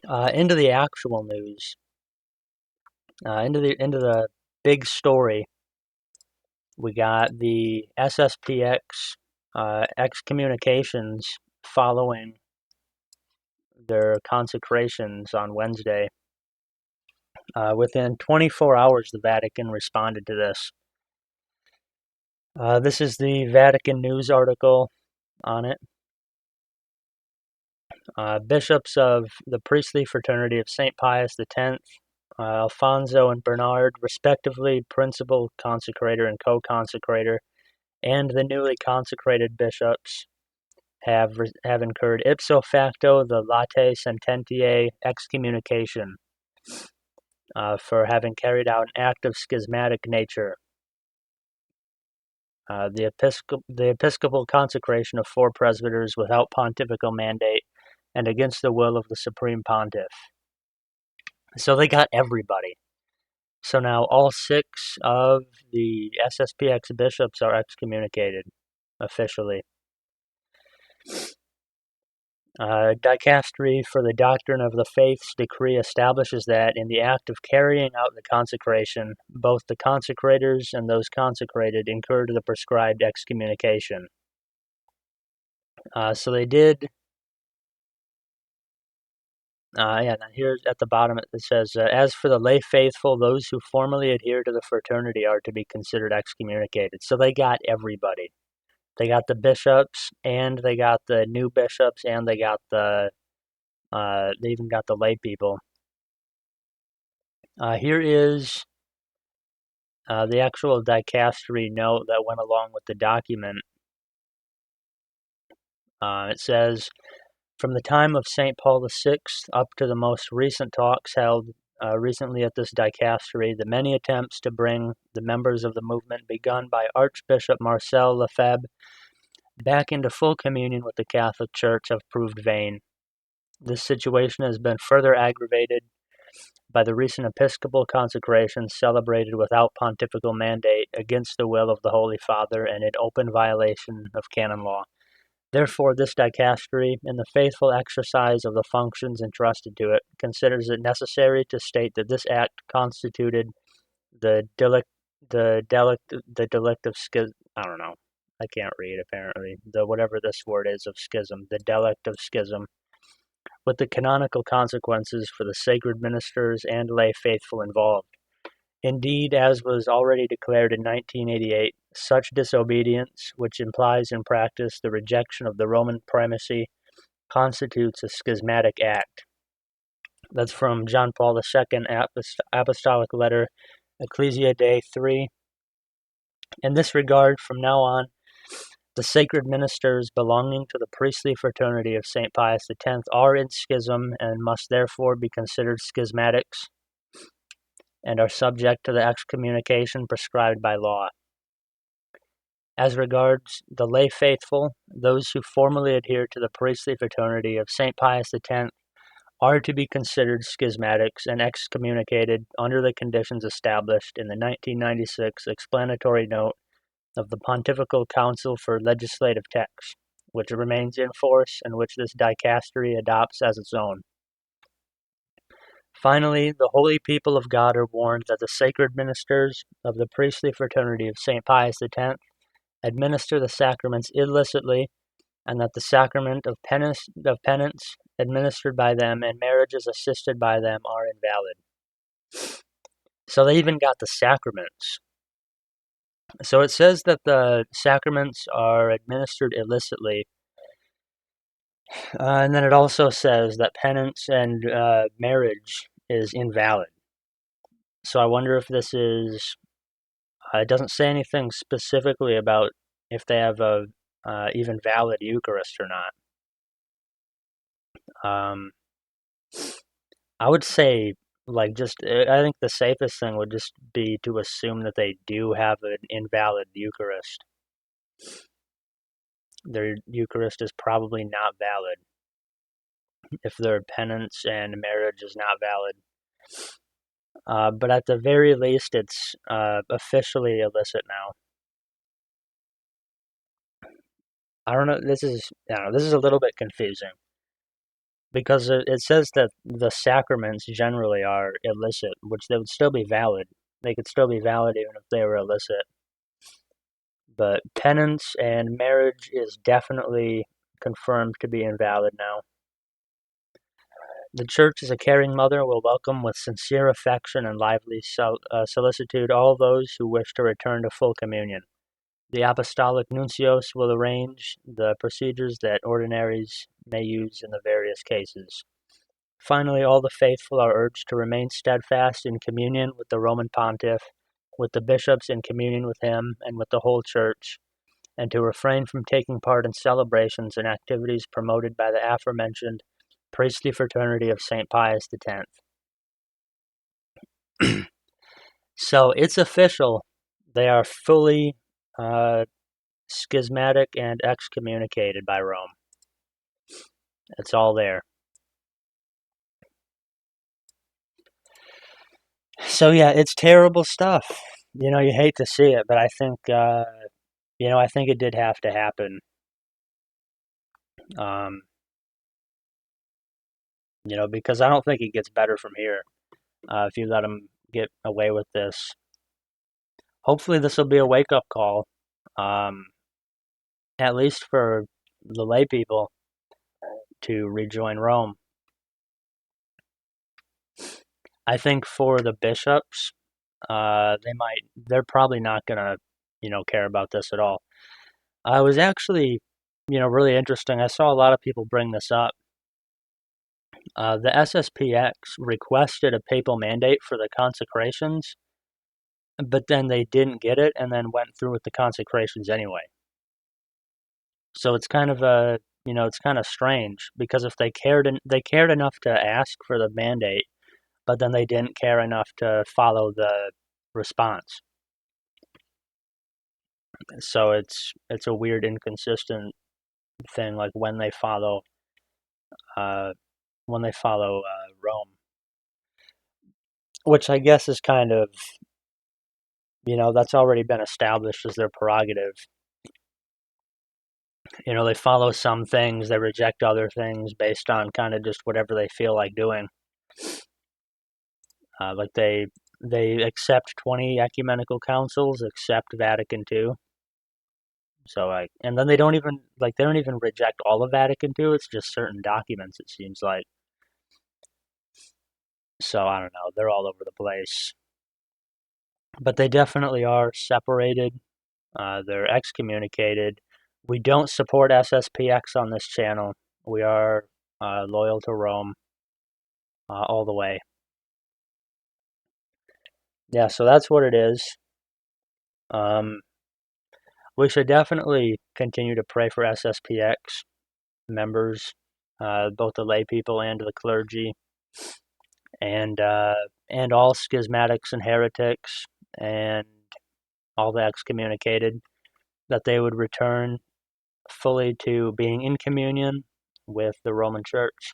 Into the actual news, into the big story, we got the SSPX Excommunications following their consecrations on Wednesday. Within 24 hours, the Vatican responded to this. This is the Vatican News article on it. Bishops of the priestly fraternity of St. Pius X, Alfonso and Bernard, respectively principal consecrator and co-consecrator, and the newly consecrated bishops have incurred ipso facto the late sententiae excommunication for having carried out an act of schismatic nature. The episcopal consecration of 4 presbyters without pontifical mandate and against the will of the Supreme Pontiff. So they got everybody. So now all 6 of the SSPX bishops are excommunicated officially. Dicastery for the Doctrine of the Faith's decree establishes that in the act of carrying out the consecration, both the consecrators and those consecrated incurred the prescribed excommunication. So they did. Here at the bottom it says, as for the lay faithful, those who formally adhere to the fraternity are to be considered excommunicated. So they got everybody. They got the bishops, and they got the new bishops, and they got they even got the lay people. Here is the actual dicastery note that went along with the document. It says, from the time of St. Paul VI up to the most recent talks held recently at this dicastery, the many attempts to bring the members of the movement begun by Archbishop Marcel Lefebvre back into full communion with the Catholic Church have proved vain. This situation has been further aggravated by the recent episcopal consecrations celebrated without pontifical mandate against the will of the Holy Father and in open violation of canon law. Therefore, this dicastery, in the faithful exercise of the functions entrusted to it, considers it necessary to state that this act constituted the delict of schism. I don't know. I can't read, apparently. Whatever this word is of schism, the delict of schism, with the canonical consequences for the sacred ministers and lay faithful involved. Indeed, as was already declared in 1988, such disobedience, which implies in practice the rejection of the Roman primacy, constitutes a schismatic act. That's from John Paul II, Apostolic Letter, Ecclesia Dei 3. In this regard, from now on, the sacred ministers belonging to the priestly fraternity of St. Pius X are in schism and must therefore be considered schismatics and are subject to the excommunication prescribed by law. As regards the lay faithful, those who formally adhere to the priestly fraternity of St. Pius X are to be considered schismatics and excommunicated under the conditions established in the 1996 explanatory note of the Pontifical Council for Legislative Texts, which remains in force and which this dicastery adopts as its own. Finally, the holy people of God are warned that the sacred ministers of the priestly fraternity of St. Pius X administer the sacraments illicitly, and that the sacrament of penance administered by them and marriages assisted by them are invalid. So they even got the sacraments. So it says that the sacraments are administered illicitly, and then it also says that penance and marriage is invalid. So I wonder if this is. It doesn't say anything specifically about if they have a even valid Eucharist or not. Um, I would say, I think the safest thing would just be to assume that they do have an invalid Eucharist. Their Eucharist is probably not valid if their penance and marriage is not valid. But at the very least, it's officially illicit now. I don't know. This is a little bit confusing. because it says that the sacraments generally are illicit, which they would still be valid. They could still be valid even if they were illicit. But penance and marriage is definitely confirmed to be invalid now. The Church, as a caring mother, will welcome with sincere affection and lively solicitude all those who wish to return to full communion. The Apostolic Nuncios will arrange the procedures that ordinaries may use in the various cases. Finally, all the faithful are urged to remain steadfast in communion with the Roman Pontiff, with the bishops in communion with him, and with the whole Church, and to refrain from taking part in celebrations and activities promoted by the aforementioned priestly fraternity of St. Pius X. So it's official. They are fully schismatic and excommunicated by Rome. It's all there. So yeah, it's terrible stuff. You hate to see it, but I think I think it did have to happen. Um, because I don't think it gets better from here. If you let them get away with this, hopefully this will be a wake up call. Um, at least for the lay people to rejoin Rome. I think for the bishops, they're probably not gonna, care about this at all. I was actually, really interesting. I saw a lot of people bring this up. The SSPX requested a papal mandate for the consecrations, but then they didn't get it and then went through with the consecrations anyway. So it's kind of it's kind of strange because if they cared enough to ask for the mandate, but then they didn't care enough to follow the response. So it's a weird, inconsistent thing. Like uh, when they follow Rome, which I guess is kind of that's already been established as their prerogative. They follow some things, they reject other things based on kind of just whatever they feel like doing. Like they accept 20 ecumenical councils, accept Vatican II. So like, and then they don't even reject all of Vatican II. It's just certain documents. It seems like. So I don't know. They're all over the place, but they definitely are separated. They're excommunicated. We don't support SSPX on this channel. We are loyal to Rome all the way. Yeah, so that's what it is. Um, we should definitely continue to pray for SSPX members, both the lay people and the clergy, and uh, and all schismatics and heretics, and all the excommunicated, that they would return fully to being in communion with the Roman Church.